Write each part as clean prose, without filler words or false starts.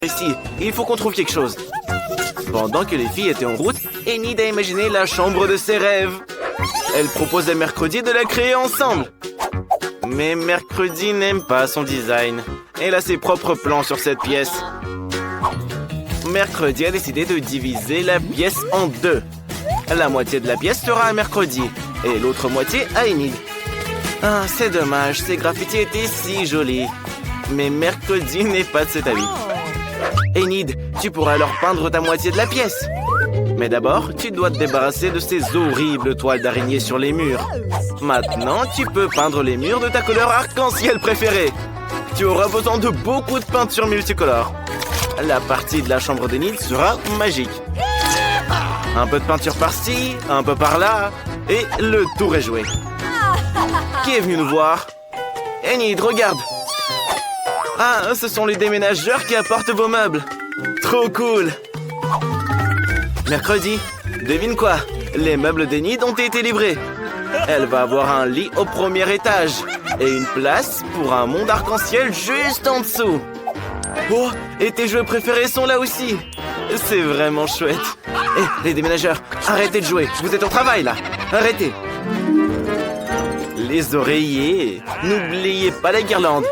Ici, il faut qu'on trouve quelque chose. Pendant que les filles étaient en route, Enid a imaginé la chambre de ses rêves. Elle propose à Mercredi de la créer ensemble. Mais Mercredi n'aime pas son design. Elle a ses propres plans sur cette pièce. Mercredi a décidé de diviser la pièce en deux. La moitié de la pièce sera à Mercredi et l'autre moitié à Enid. Ah, c'est dommage, ces graffitis étaient si jolis. Mais Mercredi n'est pas de cet avis. Enid, tu pourras alors peindre ta moitié de la pièce. Mais d'abord, tu dois te débarrasser de ces horribles toiles d'araignée sur les murs. Maintenant, tu peux peindre les murs de ta couleur arc-en-ciel préférée. Tu auras besoin de beaucoup de peinture multicolore. La partie de la chambre d'Enid sera magique. Un peu de peinture par-ci, un peu par-là, et le tour est joué. Qui est venu nous voir? Enid, regarde! Ah, ce sont les déménageurs qui apportent vos meubles. Trop cool! Mercredi, devine quoi? Les meubles d'Enid ont été livrés. Elle va avoir un lit au premier étage et une place pour un monde arc-en-ciel juste en dessous. Oh, et tes jeux préférés sont là aussi. C'est vraiment chouette. Hé, les déménageurs, arrêtez de jouer. Vous êtes au travail, là. Arrêtez. Les oreillers. N'oubliez pas la guirlande.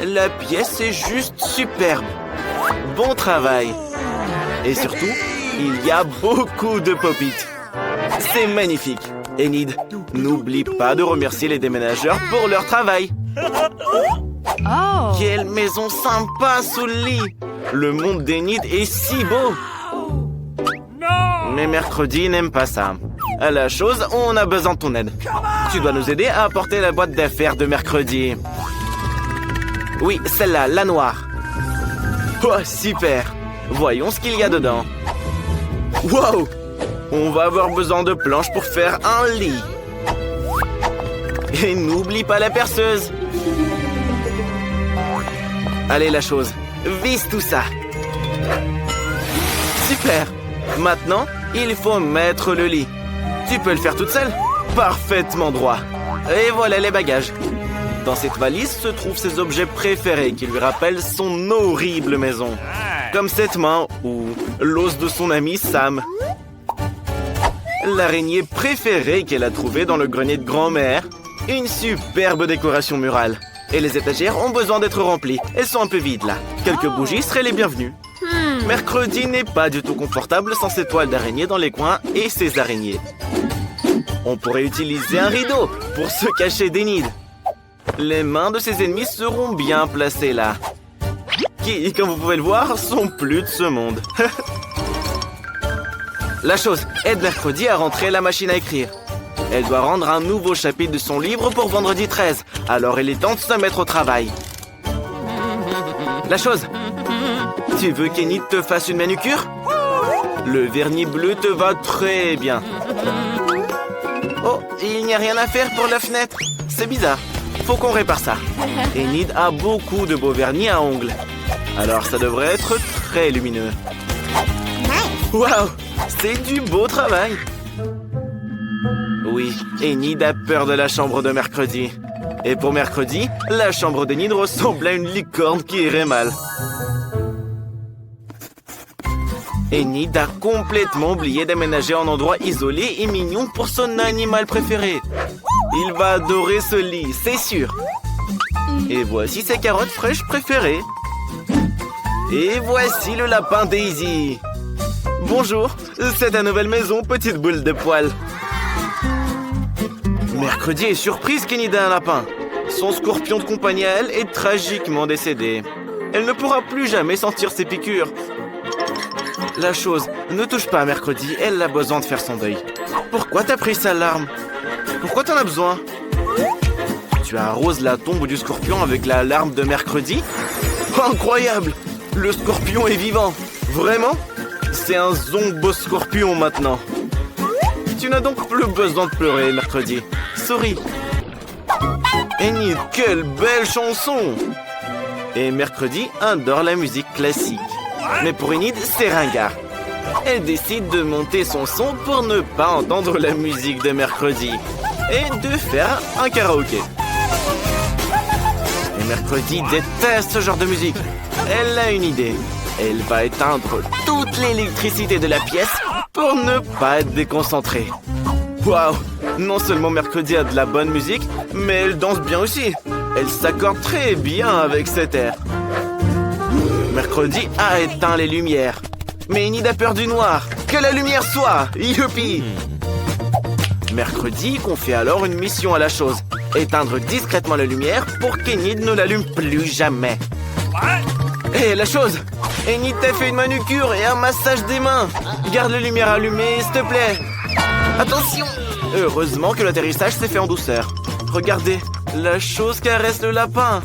La pièce est juste superbe. Bon travail. Et surtout, il y a beaucoup de pop-it. C'est magnifique. Enid, n'oublie pas de remercier les déménageurs pour leur travail. Oh. Quelle maison sympa sous le lit. Le monde d'Enid est si beau. Mais Mercredi n'aime pas ça. À la chose, on a besoin de ton aide. Tu dois nous aider à apporter la boîte d'affaires de Mercredi. Oui, celle-là, la noire. Oh, super. Voyons ce qu'il y a dedans. Wow! On va avoir besoin de planches pour faire un lit. Et n'oublie pas la perceuse. Allez, la chose. Visse tout ça. Super. Maintenant, il faut mettre le lit. Tu peux le faire toute seule? Parfaitement droit. Et voilà les bagages. Dans cette valise se trouvent ses objets préférés qui lui rappellent son horrible maison. Comme cette main ou l'os de son ami Sam. L'araignée préférée qu'elle a trouvée dans le grenier de grand-mère. Une superbe décoration murale. Et les étagères ont besoin d'être remplies. Elles sont un peu vides là. Quelques bougies seraient les bienvenues. Mercredi n'est pas du tout confortable sans ses toiles d'araignée dans les coins et ses araignées. On pourrait utiliser un rideau pour se cacher d'Enid. Les mains de ses ennemis seront bien placées là. Qui, comme vous pouvez le voir, sont plus de ce monde. La chose, aide Mercredi à rentrer la machine à écrire. Elle doit rendre un nouveau chapitre de son livre pour vendredi 13. Alors il est temps de se mettre au travail. La chose, tu veux qu'Enid te fasse une manucure? Le vernis bleu te va très bien. Oh, il n'y a rien à faire pour la fenêtre. C'est bizarre. Faut qu'on répare ça. Enid a beaucoup de beaux vernis à ongles. Alors ça devrait être très lumineux. Waouh, c'est du beau travail. Oui, Enid a peur de la chambre de Mercredi. Et pour Mercredi, la chambre d'Enid ressemble à une licorne qui irait mal. Enid a complètement oublié d'aménager un endroit isolé et mignon pour son animal préféré. Il va adorer ce lit, c'est sûr. Et voici ses carottes fraîches préférées. Et voici le lapin Daisy. Bonjour, c'est ta nouvelle maison, petite boule de poils. Mercredi est surprise qu'Enid ait un lapin. Son scorpion de compagnie à elle est tragiquement décédé. Elle ne pourra plus jamais sentir ses piqûres. La chose, ne touche pas à Mercredi, elle a besoin de faire son deuil. Pourquoi t'as pris sa larme? Pourquoi t'en as besoin? Tu arroses la tombe du scorpion avec la larme de Mercredi? Incroyable! Le scorpion est vivant! Vraiment? C'est un zombo scorpion maintenant. Tu n'as donc plus besoin de pleurer, Mercredi. Souris. Enid, quelle belle chanson! Et Mercredi adore la musique classique. Mais pour Enid, c'est ringard. Elle décide de monter son son pour ne pas entendre la musique de Mercredi et de faire un karaoké. Et Mercredi déteste ce genre de musique. Elle a une idée. Elle va éteindre toute l'électricité de la pièce pour ne pas être déconcentrée. Waouh! Non seulement Mercredi a de la bonne musique, mais elle danse bien aussi. Elle s'accorde très bien avec cet air. Mercredi a éteint les lumières. Mais Enid a peur du noir. Que la lumière soit! Youpi! Mercredi confie alors une mission à la chose. Éteindre discrètement la lumière pour qu'Enid ne l'allume plus jamais. Hé, la chose! Enid t'a fait une manucure et un massage des mains. Garde la lumière allumée, s'il te plaît. Attention! Heureusement que l'atterrissage s'est fait en douceur. Regardez, la chose caresse le lapin.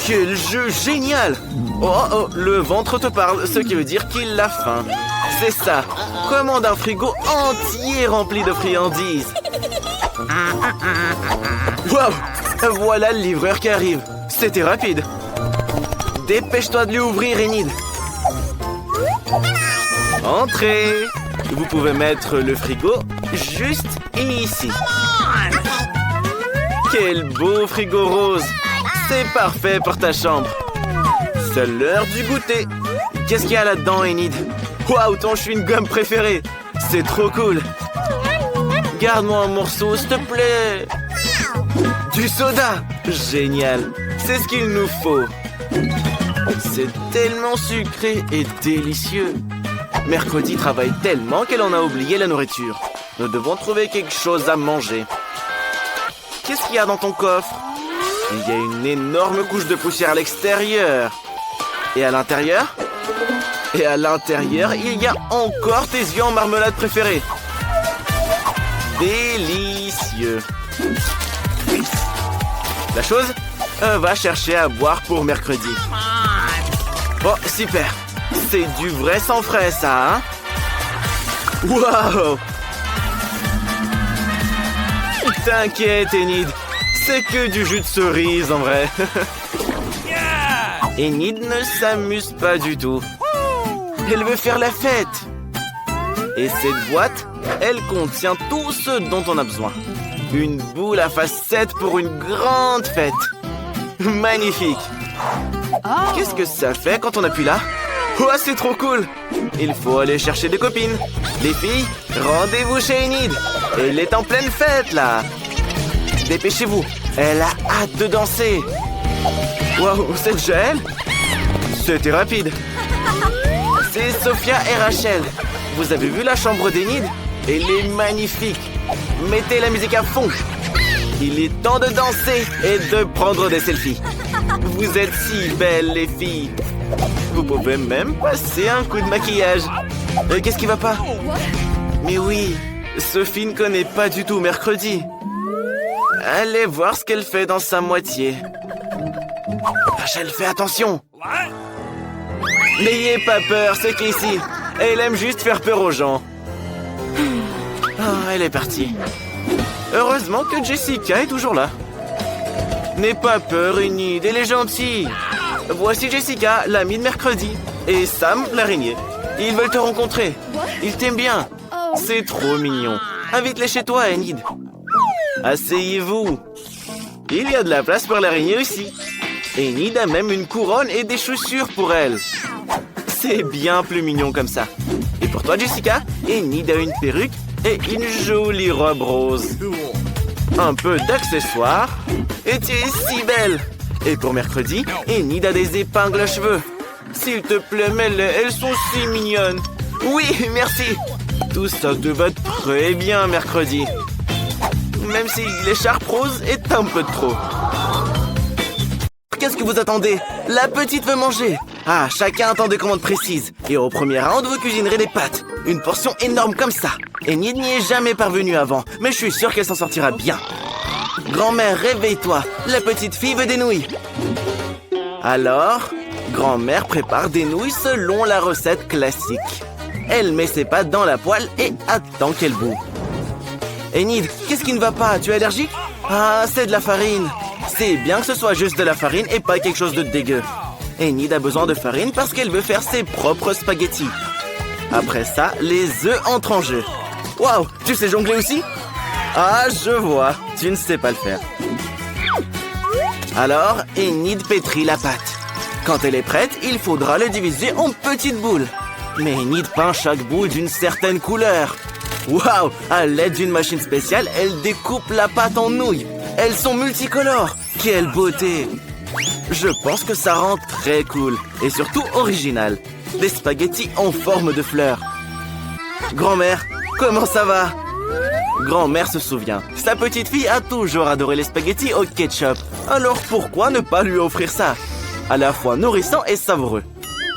Quel jeu génial! Oh, le ventre te parle, ce qui veut dire qu'il a faim. C'est ça. Commande un frigo entier rempli de friandises. Waouh! Voilà le livreur qui arrive. C'était rapide. Dépêche-toi de lui ouvrir, Enid. Entrez. Vous pouvez mettre le frigo juste ici. Quel beau frigo rose. C'est parfait pour ta chambre. C'est l'heure du goûter. Qu'est-ce qu'il y a là-dedans, Enid? Waouh, ton chewing-gum préféré. C'est trop cool. Garde-moi un morceau, s'il te plaît. Du soda. Génial. C'est ce qu'il nous faut. C'est tellement sucré et délicieux. Mercredi travaille tellement qu'elle en a oublié la nourriture. Nous devons trouver quelque chose à manger. Qu'est-ce qu'il y a dans ton coffre? Il y a une énorme couche de poussière à l'extérieur. Et à l'intérieur? Et à l'intérieur, il y a encore tes yeux en marmelade préférés. Délicieux. La chose va chercher à boire pour mercredi. Oh, super. C'est du vrai sang frais, ça, hein? Waouh! T'inquiète, Enid. C'est que du jus de cerise, en vrai. Enid ne s'amuse pas du tout. Elle veut faire la fête. Et cette boîte, elle contient tout ce dont on a besoin. Une boule à facettes pour une grande fête. Magnifique. Qu'est-ce que ça fait quand on appuie là? Oh, c'est trop cool. Il faut aller chercher des copines. Les filles, rendez-vous chez Enid. Elle est en pleine fête, là. Dépêchez-vous. Elle a hâte de danser. Waouh, c'est déjà elle? C'était rapide. C'est Sophia et Rachel. Vous avez vu la chambre d'Enid? Elle est magnifique. Mettez la musique à fond. Il est temps de danser et de prendre des selfies. Vous êtes si belles, les filles. Vous pouvez même passer un coup de maquillage. Qu'est-ce qui va pas? Mais oui, Sophie ne connaît pas du tout Mercredi. Allez voir ce qu'elle fait dans sa moitié. Rachel, fais attention. N'ayez pas peur, c'est qu'ici, elle aime juste faire peur aux gens. Ah, elle est partie. Heureusement que Jessica est toujours là. N'aie pas peur, Enid, elle est gentille. Voici Jessica, l'amie de Mercredi, et Sam, l'araignée. Ils veulent te rencontrer. Ils t'aiment bien. C'est trop mignon. Invite-les chez toi, Enid. Asseyez-vous. Il y a de la place pour l'araignée aussi. Enid a même une couronne et des chaussures pour elle. C'est bien plus mignon comme ça. Et pour toi, Jessica, Enid a une perruque et une jolie robe rose. Un peu d'accessoires. Et tu es si belle. Et pour Mercredi, Enid a des épingles à cheveux. S'il te plaît, mets-les, elles sont si mignonnes. Oui, merci. Tout ça te va très bien, Mercredi. Même si l'écharpe rose est un peu de trop. Qu'est-ce que vous attendez? La petite veut manger. Ah, chacun attend des commandes précises. Et au premier round, vous cuisinerez des pâtes. Une portion énorme comme ça. Enid n'y est jamais parvenue avant, mais je suis sûr qu'elle s'en sortira bien. Grand-mère, réveille-toi. La petite fille veut des nouilles. Alors, grand-mère prépare des nouilles selon la recette classique. Elle met ses pâtes dans la poêle et attend qu'elle bout. Enid, qu'est-ce qui ne va pas? Tu es allergique? Ah, c'est de la farine. C'est bien que ce soit juste de la farine et pas quelque chose de dégueu. Enid a besoin de farine parce qu'elle veut faire ses propres spaghettis. Après ça, les œufs entrent en jeu. Waouh, tu sais jongler aussi? Ah, je vois, tu ne sais pas le faire. Alors, Enid pétrit la pâte. Quand elle est prête, il faudra la diviser en petites boules. Mais Enid peint chaque boule d'une certaine couleur. Waouh! À l'aide d'une machine spéciale, elle découpe la pâte en nouilles. Elles sont multicolores. Quelle beauté! Je pense que ça rend très cool et surtout original. Des spaghettis en forme de fleurs. Grand-mère, comment ça va? Grand-mère se souvient. Sa petite fille a toujours adoré les spaghettis au ketchup. Alors pourquoi ne pas lui offrir ça? À la fois nourrissant et savoureux.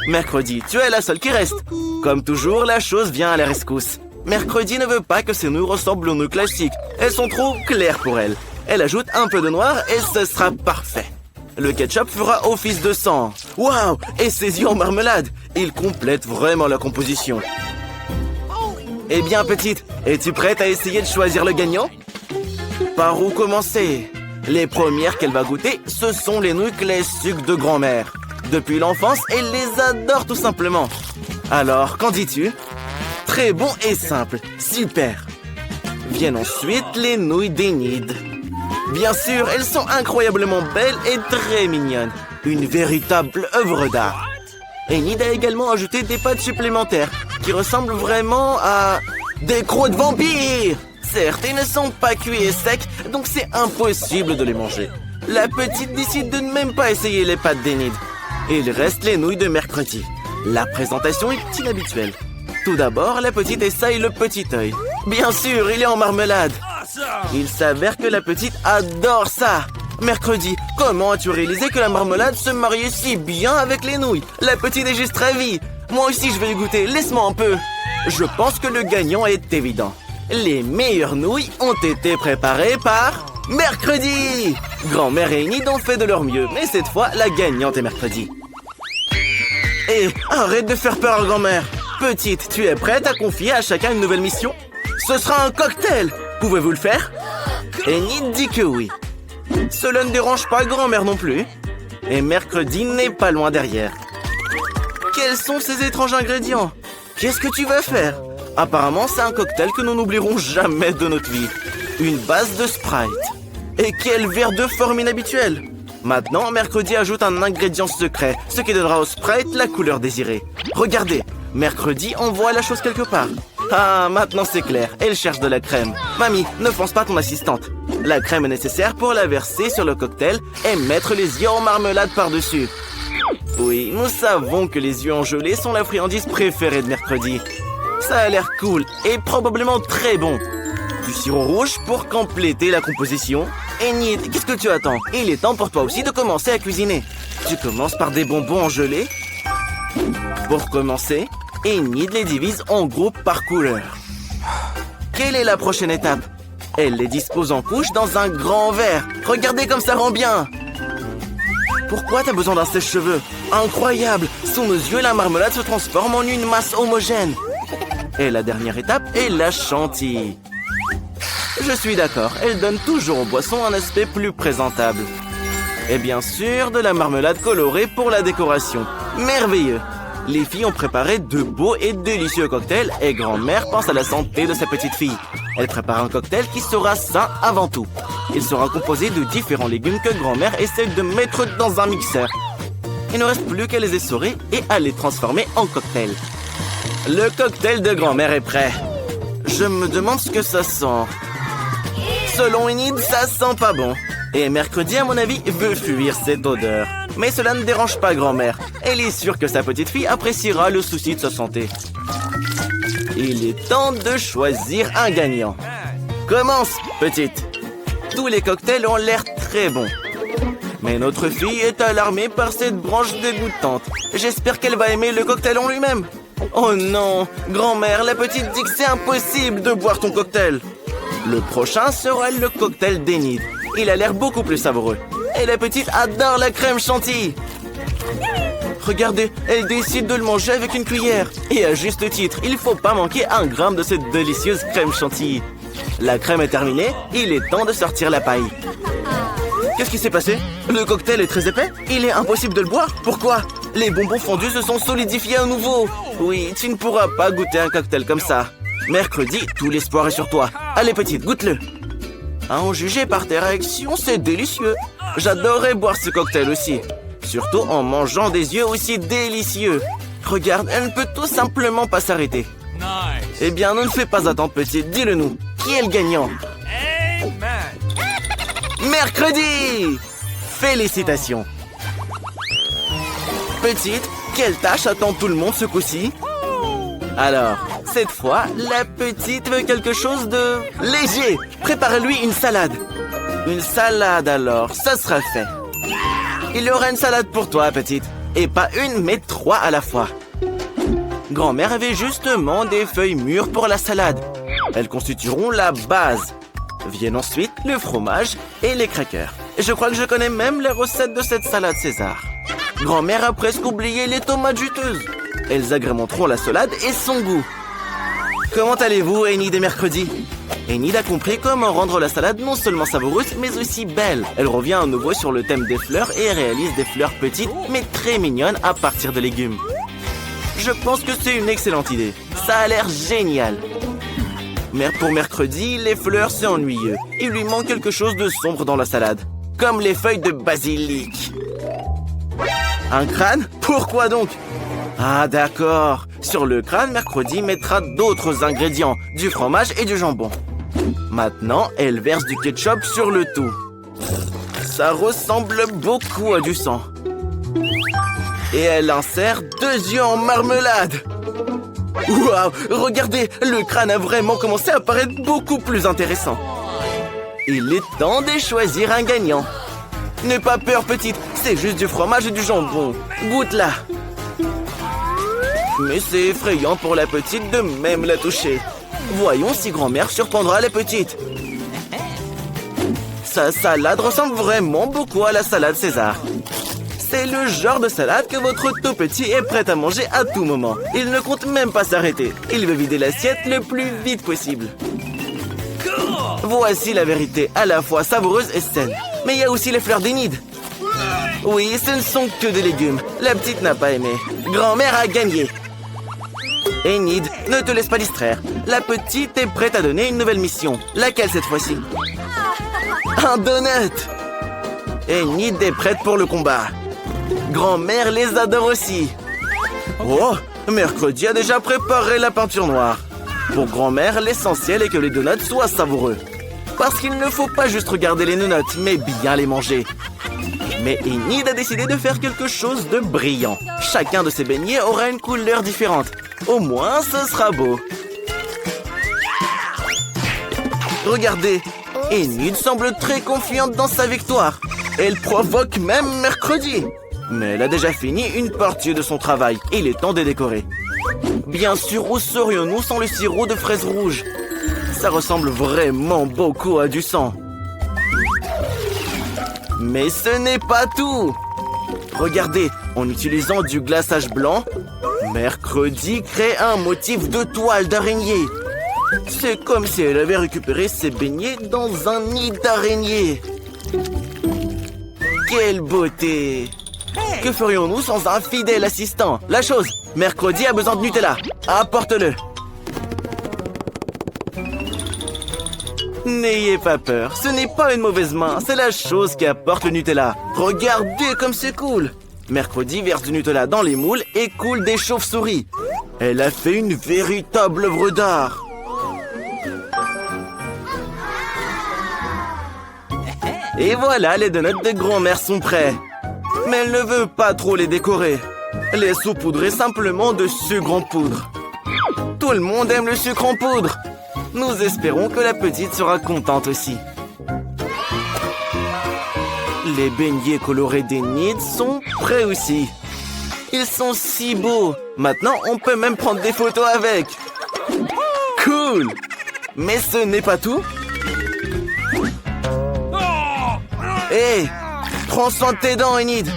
Mercredi, tu es la seule qui reste. Comme toujours, la chose vient à la rescousse. Mercredi ne veut pas que ses nouilles ressemblent aux nouilles classiques. Elles sont trop claires pour elle. Elle ajoute un peu de noir et ce sera parfait. Le ketchup fera office de sang. Waouh! Et ses yeux en marmelade. Il complète vraiment la composition. Eh bien, petite, es-tu prête à essayer de choisir le gagnant? Par où commencer? Les premières qu'elle va goûter, ce sont les nouilles classiques de grand-mère. Depuis l'enfance, elle les adore tout simplement. Alors, qu'en dis-tu? Très bon et simple. Super. Viennent ensuite les nouilles d'Enid. Bien sûr, elles sont incroyablement belles et très mignonnes. Une véritable œuvre d'art. Enid a également ajouté des pâtes supplémentaires qui ressemblent vraiment à des croûtes de vampires. Certes, ils ne sont pas cuits et secs, donc c'est impossible de les manger. La petite décide de ne même pas essayer les pâtes d'Enid. Il reste les nouilles de mercredi. La présentation est inhabituelle. Tout d'abord, la petite essaye le petit œil. Bien sûr, il est en marmelade. Il s'avère que la petite adore ça. Mercredi, comment as-tu réalisé que la marmelade se mariait si bien avec les nouilles? La petite est juste ravie. Moi aussi, je vais y goûter. Laisse-moi un peu. Je pense que le gagnant est évident. Les meilleures nouilles ont été préparées par Mercredi. Grand-mère et Enid ont fait de leur mieux, mais cette fois, la gagnante est Mercredi. Et arrête de faire peur à grand-mère. Petite, tu es prête à confier à chacun une nouvelle mission? Ce sera un cocktail. Pouvez-vous le faire? Enid dit que oui. Cela ne dérange pas grand-mère non plus. Et Mercredi n'est pas loin derrière. Quels sont ces étranges ingrédients? Qu'est-ce que tu vas faire? Apparemment, c'est un cocktail que nous n'oublierons jamais de notre vie. Une base de Sprite. Et quel verre de forme inhabituelle! Maintenant, Mercredi ajoute un ingrédient secret, ce qui donnera au Sprite la couleur désirée. Regardez, Mercredi envoie la chose quelque part. Ah, maintenant c'est clair, elle cherche de la crème. Mamie, ne pense pas à ton assistante. La crème est nécessaire pour la verser sur le cocktail et mettre les yeux en marmelade par-dessus. Oui, nous savons que les yeux en gelée sont la friandise préférée de Mercredi. Ça a l'air cool et probablement très bon. Du sirop rouge pour compléter la composition. Enid, qu'est-ce que tu attends? Il est temps pour toi aussi de commencer à cuisiner. Tu commences par des bonbons en gelée. Pour commencer, Enid les divise en groupes par couleur. Quelle est la prochaine étape? Elle les dispose en couches dans un grand verre. Regardez comme ça rend bien. Pourquoi t'as besoin d'un sèche-cheveux? Incroyable! Sous nos yeux, la marmelade se transforme en une masse homogène. Et la dernière étape est la chantilly. Je suis d'accord, elle donne toujours aux boissons un aspect plus présentable. Et bien sûr, de la marmelade colorée pour la décoration. Merveilleux! Les filles ont préparé de beaux et délicieux cocktails et grand-mère pense à la santé de sa petite fille. Elle prépare un cocktail qui sera sain avant tout. Il sera composé de différents légumes que grand-mère essaie de mettre dans un mixeur. Il ne reste plus qu'à les essorer et à les transformer en cocktail. Le cocktail de grand-mère est prêt. Je me demande ce que ça sent. Selon Enid, ça sent pas bon. Et Mercredi, à mon avis, veut fuir cette odeur. Mais cela ne dérange pas grand-mère. Elle est sûre que sa petite fille appréciera le souci de sa santé. Il est temps de choisir un gagnant. Commence, petite. Tous les cocktails ont l'air très bons. Mais notre fille est alarmée par cette branche dégoûtante. J'espère qu'elle va aimer le cocktail en lui-même. Oh non, grand-mère, la petite dit que c'est impossible de boire ton cocktail. Le prochain sera le cocktail d'Enid. Il a l'air beaucoup plus savoureux. Et la petite adore la crème chantilly. Regardez, elle décide de le manger avec une cuillère. Et à juste titre, il ne faut pas manquer un gramme de cette délicieuse crème chantilly. La crème est terminée, il est temps de sortir la paille. Qu'est-ce qui s'est passé? Le cocktail est très épais? Il est impossible de le boire? Pourquoi? Les bonbons fondus se sont solidifiés à nouveau. Oui, tu ne pourras pas goûter un cocktail comme ça. Mercredi, tout l'espoir est sur toi. Allez petite, goûte-le. À en juger par tes réactions, c'est délicieux. J'adorerais boire ce cocktail aussi. Surtout en mangeant des yeux aussi délicieux. Regarde, elle ne peut tout simplement pas s'arrêter. Nice. Eh bien, ne nous fais pas attendre, petite. Dis-le nous. Qui est le gagnant? Amen. Mercredi! Félicitations. Petite, quelle tâche attend tout le monde ce coup-ci? Alors, cette fois, la petite veut quelque chose de léger. Prépare-lui une salade. Une salade alors, ça sera fait. Il y aura une salade pour toi, petite. Et pas une, mais 3 à la fois. Grand-mère avait justement des feuilles mûres pour la salade. Elles constitueront la base. Viennent ensuite le fromage et les crackers. Je crois que je connais même les recettes de cette salade César. Grand-mère a presque oublié les tomates juteuses. Elles agrémenteront la salade et son goût. Comment allez-vous, Enid et Mercredi? Enid a compris comment rendre la salade non seulement savoureuse, mais aussi belle. Elle revient à nouveau sur le thème des fleurs et réalise des fleurs petites, mais très mignonnes à partir de légumes. Je pense que c'est une excellente idée. Ça a l'air génial. Mais pour Mercredi, les fleurs, c'est ennuyeux. Il lui manque quelque chose de sombre dans la salade. Comme les feuilles de basilic. Un crâne? Pourquoi donc? Ah d'accord. Sur le crâne, Mercredi mettra d'autres ingrédients, du fromage et du jambon. Maintenant, elle verse du ketchup sur le tout. Ça ressemble beaucoup à du sang. Et elle insère 2 yeux en marmelade. Waouh, regardez, le crâne a vraiment commencé à paraître beaucoup plus intéressant. Il est temps de choisir un gagnant. N'aie pas peur, petite, c'est juste du fromage et du jambon. Goûte-la. Mais c'est effrayant pour la petite de même la toucher. Voyons si grand-mère surprendra les petites. Sa salade ressemble vraiment beaucoup à la salade César. C'est le genre de salade que votre tout petit est prêt à manger à tout moment. Il ne compte même pas s'arrêter. Il veut vider l'assiette le plus vite possible. Voici la vérité, à la fois savoureuse et saine. Mais il y a aussi les fleurs d'Enid. Oui, ce ne sont que des légumes. La petite n'a pas aimé. Grand-mère a gagné. Enid, ne te laisse pas distraire. La petite est prête à donner une nouvelle mission. Laquelle cette fois-ci? Un donut! Enid est prête pour le combat. Grand-mère les adore aussi. Oh, Mercredi a déjà préparé la peinture noire. Pour grand-mère, l'essentiel est que les donuts soient savoureux. Parce qu'il ne faut pas juste regarder les donuts, mais bien les manger. Mais Enid a décidé de faire quelque chose de brillant. Chacun de ses beignets aura une couleur différente. Au moins, ce sera beau. Regardez, Enid semble très confiante dans sa victoire. Elle provoque même Mercredi. Mais elle a déjà fini une partie de son travail. Il est temps de décorer. Bien sûr, où serions-nous sans le sirop de fraises rouges? Ça ressemble vraiment beaucoup à du sang. Mais ce n'est pas tout. Regardez, en utilisant du glaçage blanc, Mercredi crée un motif de toile d'araignée. C'est comme si elle avait récupéré ses beignets dans un nid d'araignée. Quelle beauté! Que ferions-nous sans un fidèle assistant? La chose, Mercredi a besoin de Nutella. Apporte-le. N'ayez pas peur, ce n'est pas une mauvaise main, c'est la chose qui apporte le Nutella. Regardez comme c'est cool. Mercredi verse du Nutella dans les moules et coule des chauves-souris. Elle a fait une véritable œuvre d'art. Et voilà, les donuts de grand-mère sont prêts. Mais elle ne veut pas trop les décorer. Les saupoudrer simplement de sucre en poudre. Tout le monde aime le sucre en poudre. Nous espérons que la petite sera contente aussi. Les beignets colorés d'Enid sont prêts aussi. Ils sont si beaux. Maintenant, on peut même prendre des photos avec. Cool! Mais ce n'est pas tout. Hé! Prends soin de tes dents, Enid.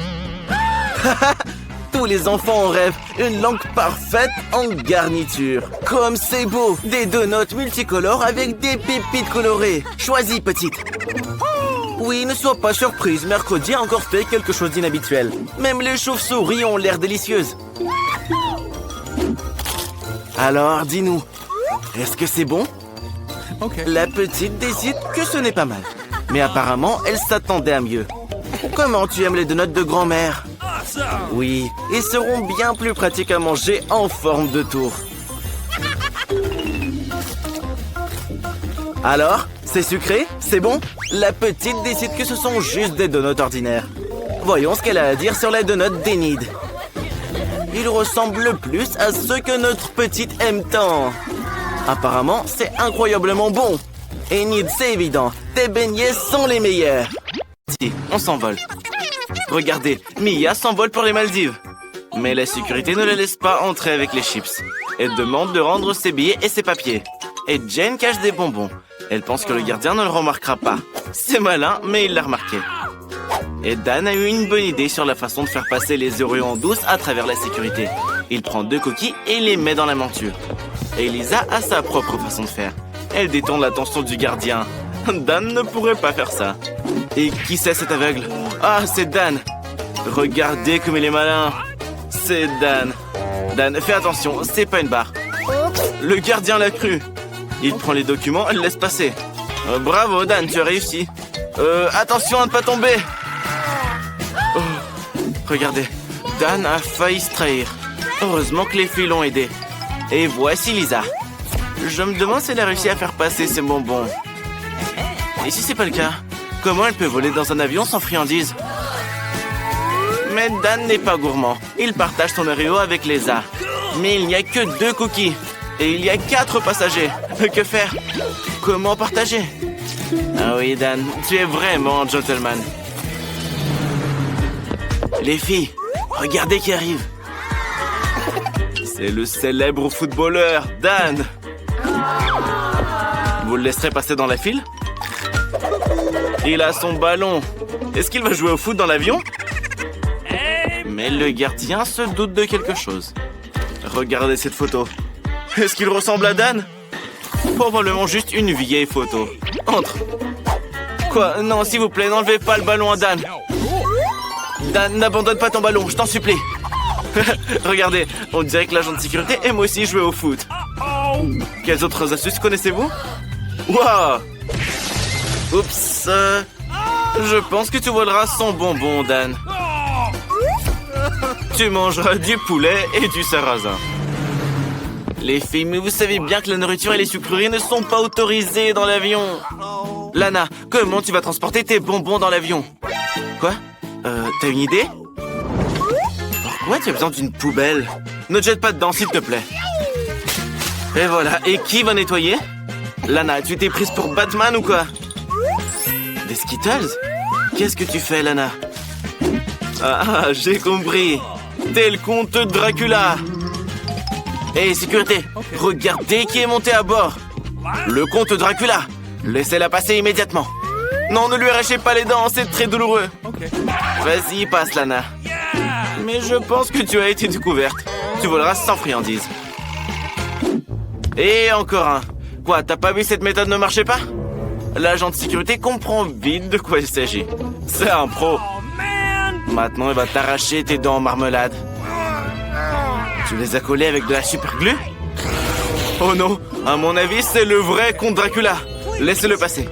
Tous les enfants en rêvent. Une langue parfaite en garniture. Comme c'est beau. Des donuts multicolores avec des pépites colorées. Choisis, petite. Oui, ne sois pas surprise. Mercredi a encore fait quelque chose d'inhabituel. Même les chauves-souris ont l'air délicieuses. Alors, dis-nous. Est-ce que c'est bon? La petite décide que ce n'est pas mal. Mais apparemment, elle s'attendait à mieux. Comment tu aimes les donuts de grand-mère? Oui, ils seront bien plus pratiques à manger en forme de tour. Alors, c'est sucré? C'est bon? La petite décide que ce sont juste des donuts ordinaires. Voyons ce qu'elle a à dire sur les donuts d'Enid. Ils ressemblent le plus à ceux que notre petite aime tant. Apparemment, c'est incroyablement bon. Enid, c'est évident. Tes beignets sont les meilleurs. Si, on s'envole. Regardez, Mia s'envole pour les Maldives. Mais la sécurité ne la laisse pas entrer avec les chips. Elle demande de rendre ses billets et ses papiers. Et Jane cache des bonbons. Elle pense que le gardien ne le remarquera pas. C'est malin, mais il l'a remarqué. Et Dan a eu une bonne idée sur la façon de faire passer les Oreos en douce à travers la sécurité. Il prend 2 coquilles et les met dans la monture. Et Lisa a sa propre façon de faire. Elle détourne l'attention du gardien. Dan ne pourrait pas faire ça. Et qui c'est cet aveugle? Ah, c'est Dan. Regardez comme il est malin. C'est Dan. Dan, fais attention, c'est pas une barre. Le gardien l'a cru. Il prend les documents et le laisse passer. Bravo, Dan, tu as réussi. Attention à ne pas tomber. Oh, regardez, Dan a failli se trahir. Heureusement que les filles l'ont aidé. Et voici Lisa. Je me demande si elle a réussi à faire passer ses bonbons. Et si c'est pas le cas, comment elle peut voler dans un avion sans friandises? Mais Dan n'est pas gourmand. Il partage son Oreo avec Lisa. Mais il n'y a que 2 cookies. Et il y a 4 passagers. Que faire? Comment partager? Ah oui, Dan, tu es vraiment un gentleman. Les filles, regardez qui arrive. C'est le célèbre footballeur, Dan. Vous le laisserez passer dans la file? Il a son ballon. Est-ce qu'il va jouer au foot dans l'avion? Mais le gardien se doute de quelque chose. Regardez cette photo. Est-ce qu'il ressemble à Dan? Probablement juste une vieille photo. Entre. Quoi? Non, s'il vous plaît, n'enlevez pas le ballon à Dan. Dan, n'abandonne pas ton ballon, je t'en supplie. Regardez, on dirait que l'agent de sécurité aime aussi jouer au foot. Quelles autres astuces connaissez-vous? Waouh! Oups. Je pense que tu voleras son bonbon, Dan. Tu mangeras du poulet et du sarrasin. Les filles, mais vous savez bien que la nourriture et les sucreries ne sont pas autorisées dans l'avion. Lana, comment tu vas transporter tes bonbons dans l'avion? Quoi? T'as une idée? Pourquoi tu as besoin d'une poubelle? Ne te jette pas dedans, s'il te plaît. Et voilà, et qui va nettoyer? Lana, tu t'es prise pour Batman ou quoi? Des Skittles? Qu'est-ce que tu fais, Lana? Ah, j'ai compris. T'es le comte Dracula. Hé, sécurité, regardez qui est monté à bord. Le comte Dracula. Laissez-la passer immédiatement. Non, ne lui arrachez pas les dents, c'est très douloureux. Vas-y, passe, Lana. Mais je pense que tu as été découverte. Tu voleras sans friandises. Et encore un. Quoi, t'as pas vu cette méthode ne marchait pas? L'agent de sécurité comprend vite de quoi il s'agit. C'est un pro. Maintenant, il va t'arracher tes dents en marmelade. Tu les as collés avec de la super glue? Oh non, à mon avis, c'est le vrai comte Dracula. Laissez-le passer.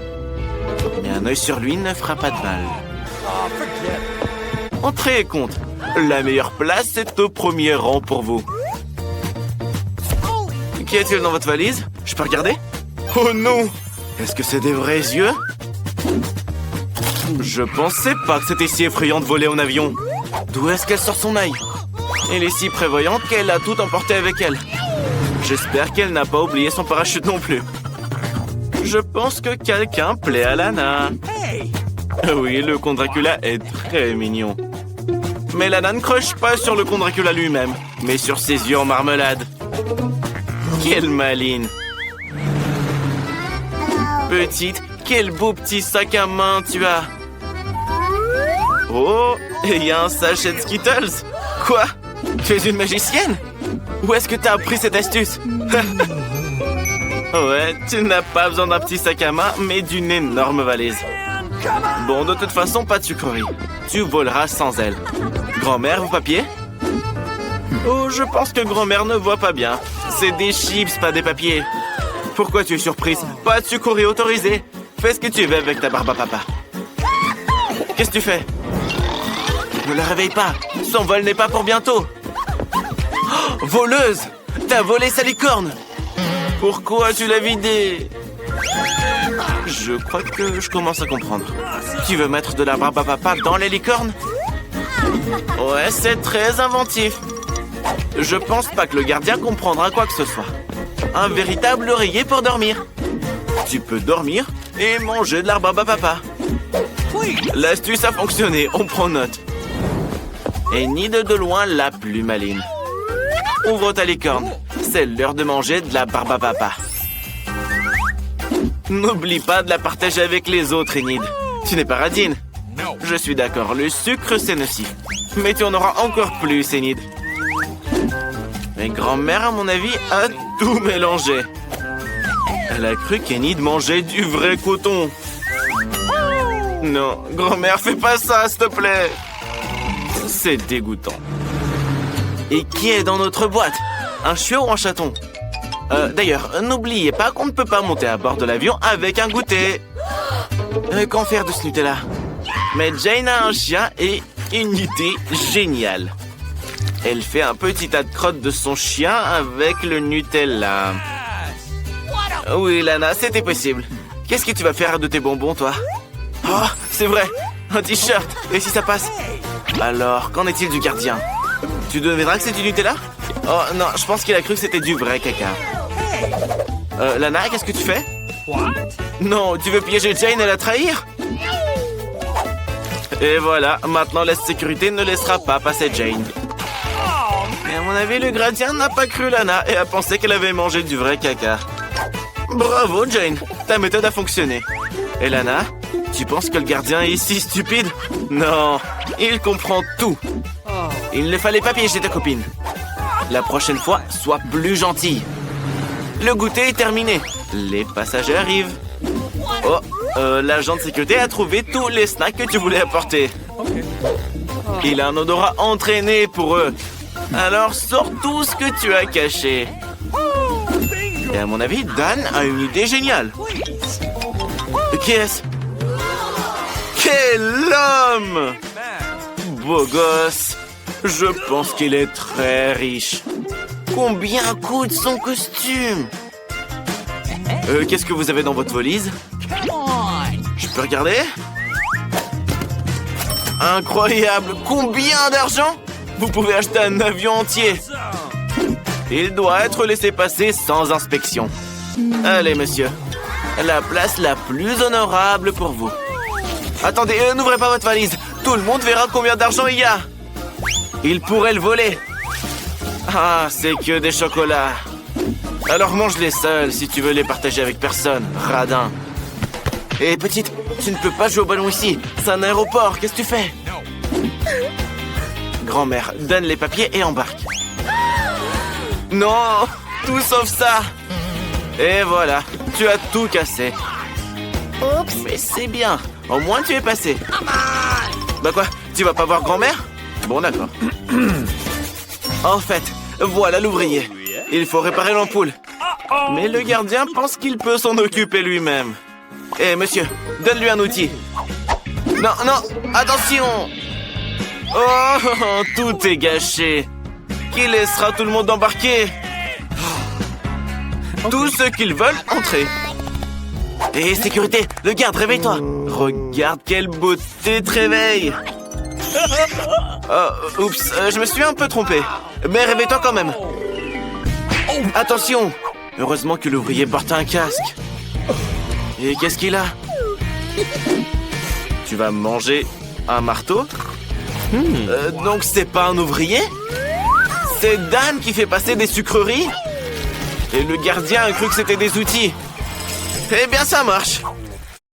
Mais un œil sur lui ne fera pas de mal. Entrez, comte. La meilleure place est au premier rang pour vous. Qu'y a-t-il dans votre valise? Je peux regarder? Oh non! Est-ce que c'est des vrais yeux? Je pensais pas que c'était si effrayant de voler en avion. D'où est-ce qu'elle sort son œil? Elle est si prévoyante qu'elle a tout emporté avec elle. J'espère qu'elle n'a pas oublié son parachute non plus. Je pense que quelqu'un plaît à Lana. Oui, le comte Dracula est très mignon. Mais Lana ne croche pas sur le comte Dracula lui-même, mais sur ses yeux en marmelade. Quelle maline. Petite, quel beau petit sac à main tu as. Oh, il y a un sachet de Skittles. Quoi? Tu es une magicienne? Où est-ce que tu as appris cette astuce? Ouais, tu n'as pas besoin d'un petit sac à main, mais d'une énorme valise. Bon, de toute façon, pas de sucrerie. Tu voleras sans elle. Grand-mère, vos papiers? Oh, je pense que grand-mère ne voit pas bien. C'est des chips, pas des papiers. Pourquoi tu es surprise? Pas de sucrerie autorisée. Fais ce que tu veux avec ta barbe à papa. Qu'est-ce que tu fais? Ne la réveille pas. Son vol n'est pas pour bientôt. Oh, voleuse! T'as volé sa licorne! Pourquoi tu l'as vidée? Je crois que je commence à comprendre. Tu veux mettre de la barbe à papa dans les licornes? Ouais, c'est très inventif. Je pense pas que le gardien comprendra quoi que ce soit. Un véritable oreiller pour dormir. Tu peux dormir et manger de la barbe à papa. L'astuce a fonctionné, on prend note. Enid de loin la plus maligne. Ouvre ta licorne. C'est l'heure de manger de la barbe à papa. N'oublie pas de la partager avec les autres, Enid. Tu n'es pas radine. Je suis d'accord, le sucre c'est nocif. Mais tu en auras encore plus, Enid. Mais grand-mère, à mon avis, a tout mélangé. Elle a cru qu'Enid mangeait du vrai coton. Non, grand-mère, fais pas ça, s'il te plaît. C'est dégoûtant. Et qui est dans notre boîte? Un chiot ou un chaton? D'ailleurs, n'oubliez pas qu'on ne peut pas monter à bord de l'avion avec un goûter. Qu'en faire de ce Nutella? Mais Jane a un chien et une idée géniale. Elle fait un petit tas de crottes de son chien avec le Nutella. Oui, Lana, c'était possible. Qu'est-ce que tu vas faire de tes bonbons, toi? Oh, c'est vrai, un t-shirt. Et si ça passe? Alors, qu'en est-il du gardien? Tu devineras que c'est du Nutella? Oh non, je pense qu'il a cru que c'était du vrai caca. Lana, qu'est-ce que tu fais? Non, tu veux piéger Jane et la trahir? Et voilà, maintenant la sécurité ne laissera pas passer Jane. Mais à mon avis, le gardien n'a pas cru Lana et a pensé qu'elle avait mangé du vrai caca. Bravo, Jane, ta méthode a fonctionné. Et Lana, tu penses que le gardien est si stupide? Non, il comprend tout. Il ne fallait pas piéger ta copine. La prochaine fois, sois plus gentille. Le goûter est terminé. Les passagers arrivent. Oh, l'agent de sécurité a trouvé tous les snacks que tu voulais apporter. Il a un odorat entraîné pour eux. Alors sors tout ce que tu as caché. Et à mon avis, Dan a une idée géniale. Qui est-ce? Quel homme! Beau gosse. Je pense qu'il est très riche. Combien coûte son costume? Qu'est-ce que vous avez dans votre valise? Je peux regarder? Incroyable! Combien d'argent? Vous pouvez acheter un avion entier. Il doit être laissé passer sans inspection. Allez, monsieur. La place la plus honorable pour vous. Attendez, n'ouvrez pas votre valise. Tout le monde verra combien d'argent il y a. Il pourrait le voler. Ah, c'est que des chocolats. Alors mange-les seuls si tu veux les partager avec personne, radin. Hé, petite, tu ne peux pas jouer au ballon ici. C'est un aéroport, qu'est-ce que tu fais? Grand-mère, donne les papiers et embarque. Non, tout sauf ça. Et voilà, tu as tout cassé. Oups. Mais c'est bien, au moins tu es passé. Bah quoi, tu vas pas voir grand-mère? Bon, d'accord. En fait, voilà l'ouvrier. Il faut réparer l'ampoule. Mais le gardien pense qu'il peut s'en occuper lui-même. Hé, monsieur, donne-lui un outil. Non, non, attention! Oh, tout est gâché. Qui laissera tout le monde embarquer? Tous ceux qu'ils veulent entrer. Hé, sécurité, le garde, réveille-toi. Regarde quelle beauté te réveille. Oups, je me suis un peu trompé. Mais réveille-toi quand même. Attention! Heureusement que l'ouvrier porte un casque. Et qu'est-ce qu'il a? Tu vas manger un marteau? Donc c'est pas un ouvrier? C'est Dan qui fait passer des sucreries? Et le gardien a cru que c'était des outils. Eh bien ça marche.